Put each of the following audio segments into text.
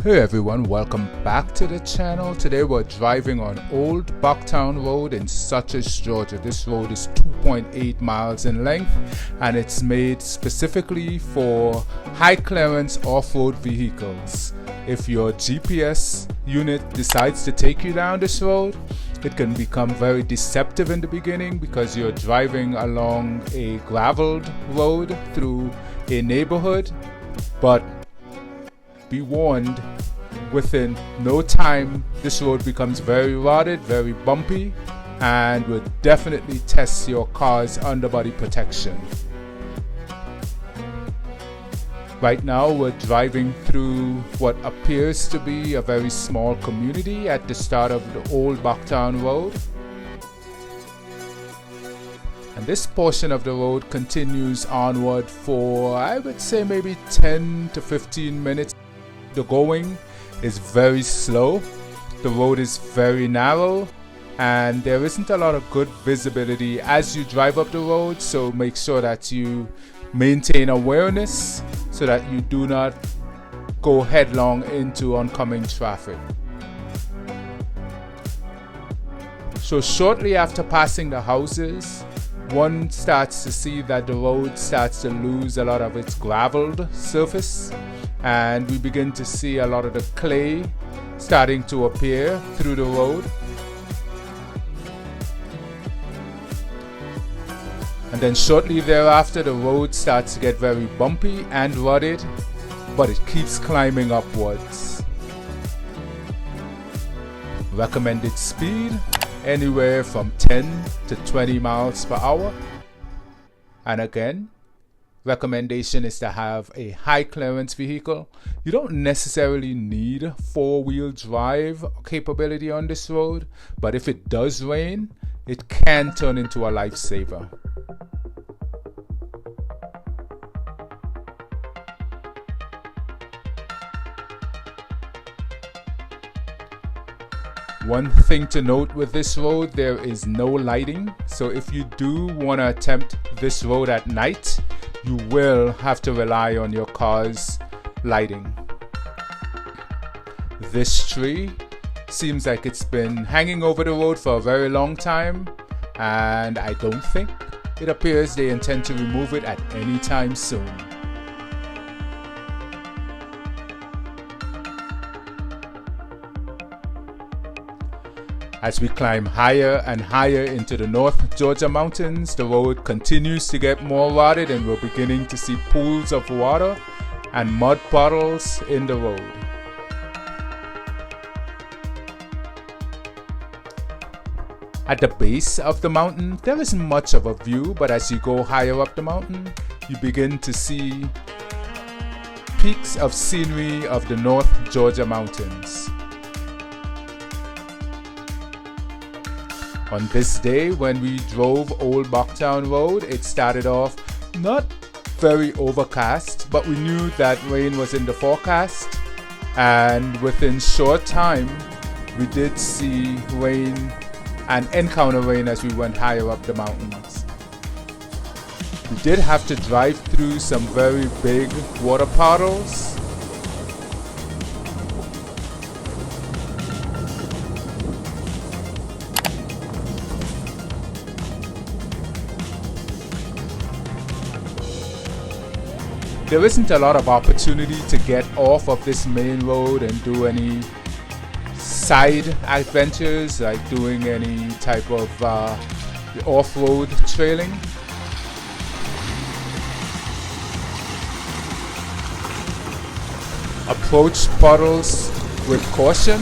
Hey everyone, welcome back to the channel. Today we're driving on Old Bucktown Road in Sutters, Georgia. This road is 2.8 miles in length and it's made specifically for high clearance off-road vehicles. If your GPS unit decides to take you down this road, it can become very deceptive in the beginning because you're driving along a graveled road through a neighborhood, but be warned, within no time this road becomes very rotted, very bumpy, and will definitely test your car's underbody protection. Right now we're driving through what appears to be a very small community at the start of the Old Bucktown Road. And this portion of the road continues onward for, I would say, maybe 10 to 15 minutes. The going is very slow, the road is very narrow, and there isn't a lot of good visibility as you drive up the road, so make sure that you maintain awareness so that you do not go headlong into oncoming traffic. So shortly after passing the houses, one starts to see that the road starts to lose a lot of its graveled surface, and we begin to see a lot of the clay starting to appear through the road. And then shortly thereafter the road starts to get very bumpy and rutted, but it keeps climbing upwards. Recommended speed anywhere from 10 to 20 miles per hour. And again, recommendation is to have a high clearance vehicle. You don't necessarily need four-wheel drive capability on this road, but if it does rain, it can turn into a lifesaver. One thing to note with this road, there is no lighting, so if you do want to attempt this road at night, you will have to rely on your car's lighting. This tree seems like it's been hanging over the road for a very long time, and I don't think it appears they intend to remove it at any time soon. As we climb higher and higher into the North Georgia mountains, the road continues to get more rotted and we're beginning to see pools of water and mud puddles in the road. At the base of the mountain, there isn't much of a view, but as you go higher up the mountain, you begin to see peaks of scenery of the North Georgia mountains. On this day, when we drove Old Bucktown Road, it started off not very overcast, but we knew that rain was in the forecast, and within short time, we did see rain and encounter rain as we went higher up the mountains. We did have to drive through some very big water puddles. There isn't a lot of opportunity to get off of this main road and do any side adventures, like doing any type of off-road trailing. Approach puddles with caution.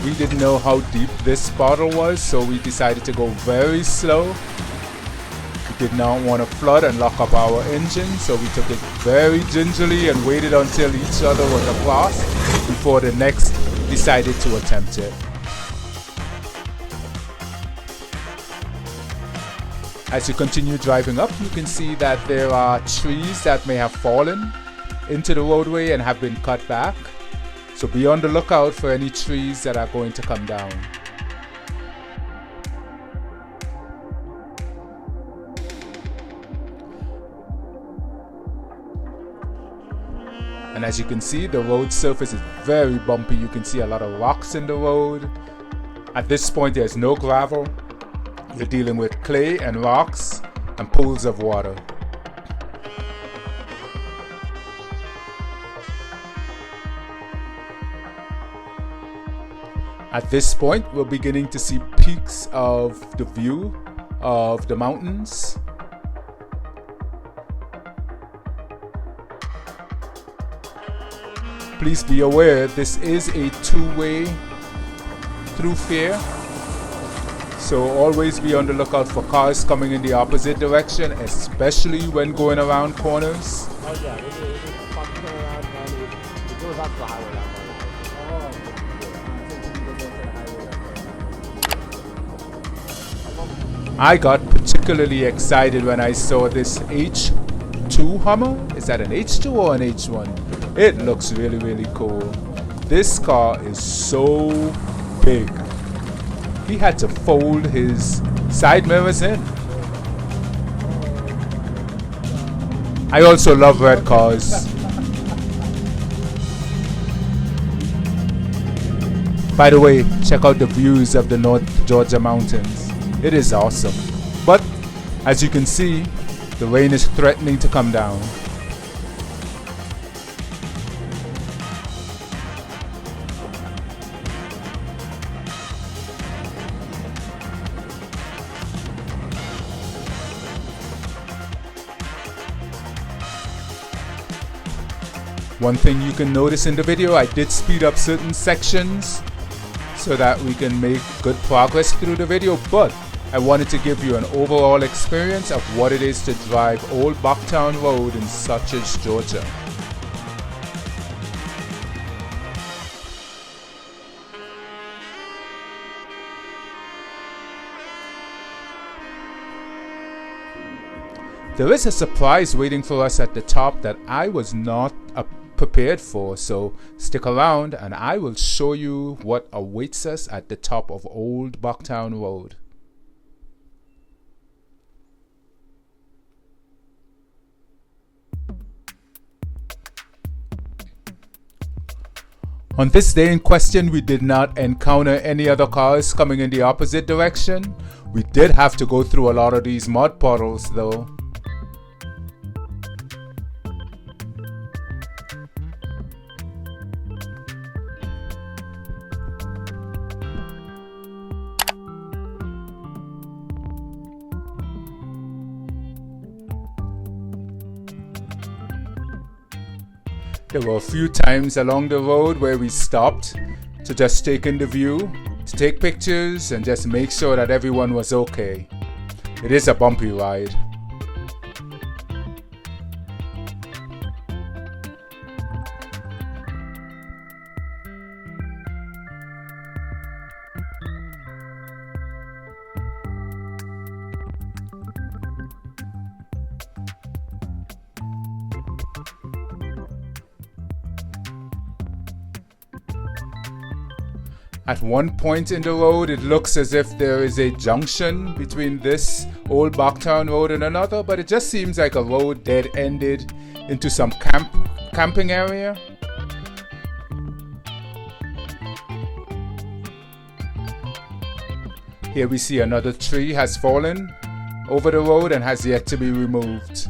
We didn't know how deep this puddle was, so we decided to go very slow. Did not want to flood and lock up our engine, so we took it very gingerly and waited until each other was across before the next decided to attempt it. As you continue driving up, you can see that there are trees that may have fallen into the roadway and have been cut back, so be on the lookout for any trees that are going to come down. And as you can see, the road surface is very bumpy. You can see a lot of rocks in the road. At this point, there's no gravel. You're dealing with clay and rocks and pools of water. At this point, we're beginning to see peaks of the view of the mountains. Please be aware, this is a two-way thoroughfare, so always be on the lookout for cars coming in the opposite direction, especially when going around corners. Oh yeah, it fucking around and it goes out to the highway that way. I got particularly excited when I saw this H2 Hummer. Is that an H2 or an H1? It looks really, really cool. This car is so big. He had to fold his side mirrors in. I also love red cars. By the way, check out the views of the North Georgia mountains. It is awesome. But as you can see, the rain is threatening to come down. One thing you can notice in the video, I did speed up certain sections so that we can make good progress through the video, but I wanted to give you an overall experience of what it is to drive Old Bucktown Road in Sutters, Georgia. There is a surprise waiting for us at the top that I was not prepared for, so stick around and I will show you what awaits us at the top of Old Bucktown Road. On this day in question, we did not encounter any other cars coming in the opposite direction. We did have to go through a lot of these mud puddles though. There were a few times along the road where we stopped to just take in the view, to take pictures and just make sure that everyone was okay. It is a bumpy ride. At one point in the road, it looks as if there is a junction between this Old Bucktown Road and another, but it just seems like a road dead-ended into some camping area. Here we see another tree has fallen over the road and has yet to be removed.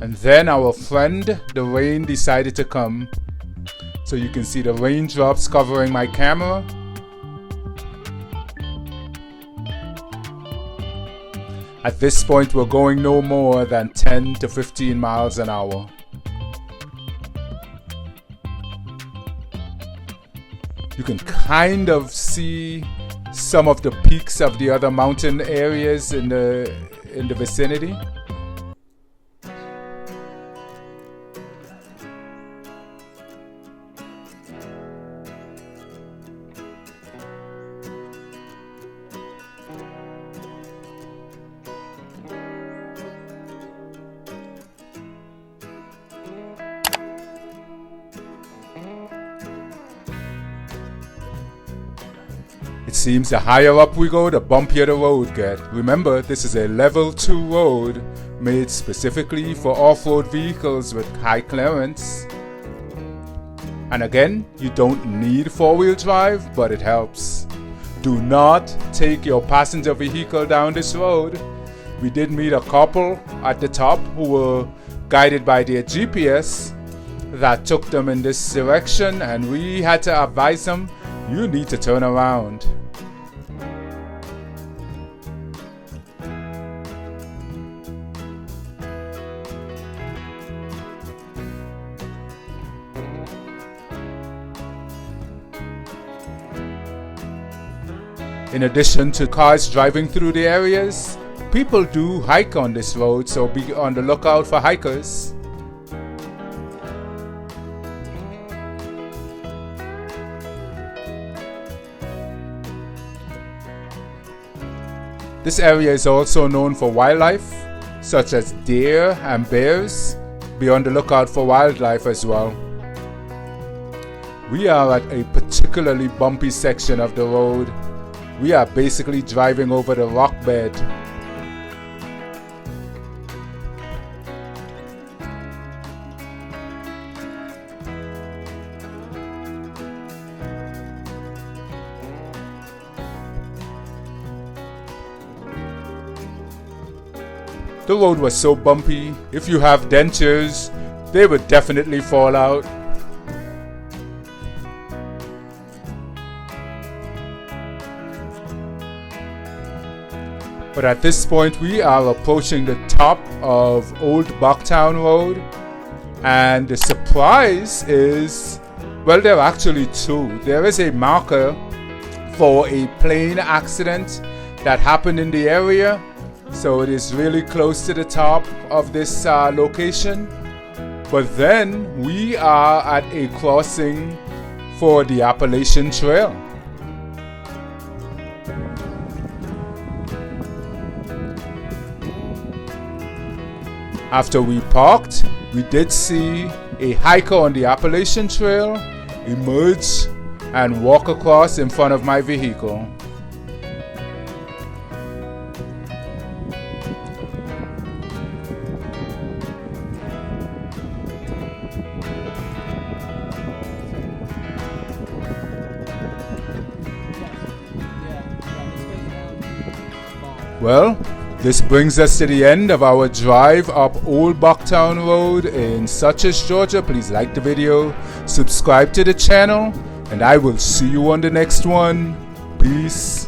And then our friend, the rain, decided to come. So you can see the raindrops covering my camera. At this point, we're going no more than 10 to 15 miles an hour. You can kind of see some of the peaks of the other mountain areas in the vicinity. It seems the higher up we go, the bumpier the road gets. Remember, this is a level 2 road made specifically for off-road vehicles with high clearance. And again, you don't need 4-wheel drive, but it helps. Do not take your passenger vehicle down this road. We did meet a couple at the top who were guided by their GPS that took them in this direction, and we had to advise them, you need to turn around. In addition to cars driving through the areas, people do hike on this road, so be on the lookout for hikers. This area is also known for wildlife, such as deer and bears. Be on the lookout for wildlife as well. We are at a particularly bumpy section of the road. We are basically driving over the rock bed. The road was so bumpy, if you have dentures, they would definitely fall out. But at this point, we are approaching the top of Old Bucktown Road, and the surprise is, well, there are actually two. There is a marker for a plane accident that happened in the area, so it is really close to the top of this location. But then we are at a crossing for the Appalachian Trail. After we parked, we did see a hiker on the Appalachian Trail emerge and walk across in front of my vehicle. Well, this brings us to the end of our drive up Old Bucktown Road in Suches, Georgia. Please like the video, subscribe to the channel, and I will see you on the next one. Peace.